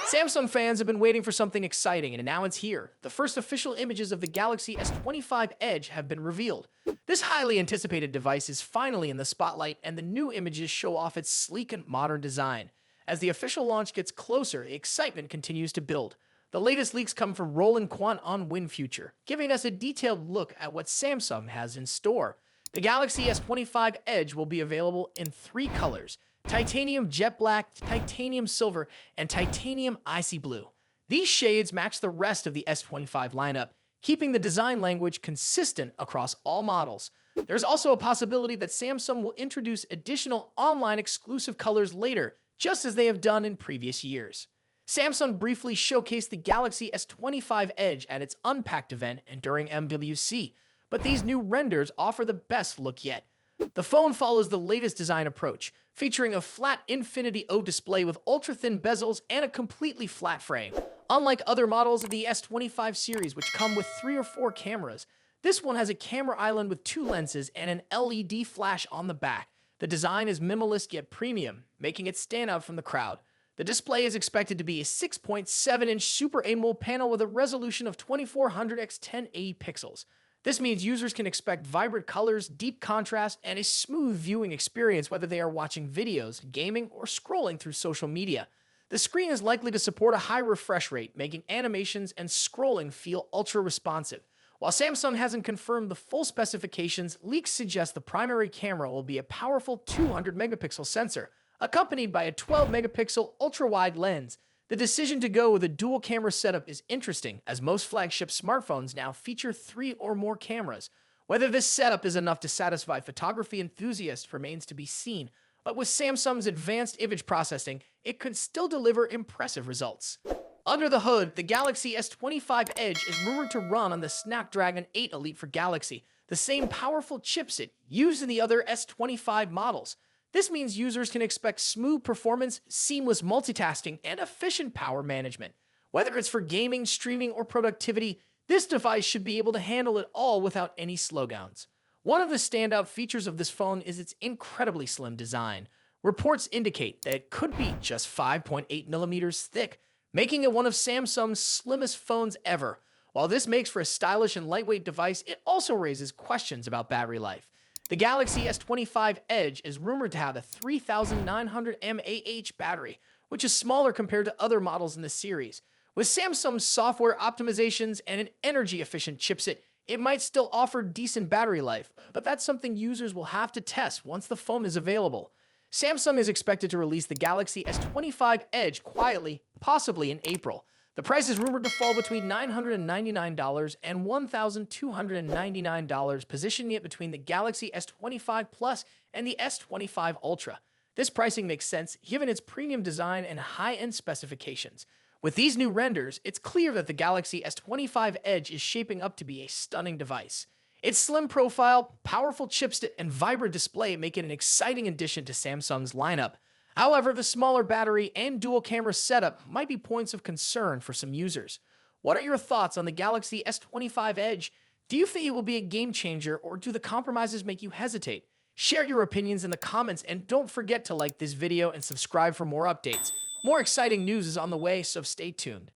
Samsung fans have been waiting for something exciting, and now it's here. The first official images of the Galaxy S25 Edge have been revealed. This highly anticipated device is finally in the spotlight, and the new images show off its sleek and modern design. As the official launch gets closer, the excitement continues to build. The latest leaks come from Roland Quant on WinFuture, giving us a detailed look at what Samsung has in store. The Galaxy S25 Edge will be available in 3 colors: titanium jet black, titanium silver, and titanium icy blue. These shades match the rest of the S25 lineup, keeping the design language consistent across all models. There's also a possibility that Samsung will introduce additional online exclusive colors later, just as they have done in previous years. Samsung briefly showcased the Galaxy S25 Edge at its Unpacked event and during MWC, but these new renders offer the best look yet. The phone follows the latest design approach, featuring a flat Infinity O display with ultra-thin bezels and a completely flat frame. Unlike other models of the S25 series, which come with 3 or 4 cameras, this one has a camera island with 2 lenses and an LED flash on the back. The design is minimalist yet premium, making it stand out from the crowd. The display is expected to be a 6.7-inch Super AMOLED panel with a resolution of 2400 x 1080 pixels. This means users can expect vibrant colors, deep contrast, and a smooth viewing experience whether they are watching videos, gaming, or scrolling through social media. The screen is likely to support a high refresh rate, making animations and scrolling feel ultra-responsive. While Samsung hasn't confirmed the full specifications, leaks suggest the primary camera will be a powerful 200-megapixel sensor, accompanied by a 12-megapixel ultra-wide lens. The decision to go with a dual-camera setup is interesting, as most flagship smartphones now feature 3 or more cameras. Whether this setup is enough to satisfy photography enthusiasts remains to be seen, but with Samsung's advanced image processing, it could still deliver impressive results. Under the hood, the Galaxy S25 Edge is rumored to run on the Snapdragon 8 Elite for Galaxy, the same powerful chipset used in the other S25 models. This means users can expect smooth performance, seamless multitasking, and efficient power management. Whether it's for gaming, streaming, or productivity, this device should be able to handle it all without any slowdowns. One of the standout features of this phone is its incredibly slim design. Reports indicate that it could be just 5.8 millimeters thick, making it one of Samsung's slimmest phones ever. While this makes for a stylish and lightweight device, it also raises questions about battery life. The Galaxy S25 Edge is rumored to have a 3900 mAh battery, which is smaller compared to other models in the series. With Samsung's software optimizations and an energy-efficient chipset, it might still offer decent battery life, but that's something users will have to test once the phone is available. Samsung is expected to release the Galaxy S25 Edge quietly, possibly in April. The price is rumored to fall between $999 and $1,299, positioning it between the Galaxy S25 Plus and the S25 Ultra. This pricing makes sense given its premium design and high-end specifications. With these new renders, it's clear that the Galaxy S25 Edge is shaping up to be a stunning device. Its slim profile, powerful chipset, and vibrant display make it an exciting addition to Samsung's lineup. However, the smaller battery and dual-camera setup might be points of concern for some users. What are your thoughts on the Galaxy S25 Edge? Do you think it will be a game-changer, or do the compromises make you hesitate? Share your opinions in the comments, and don't forget to like this video and subscribe for more updates. More exciting news is on the way, so stay tuned.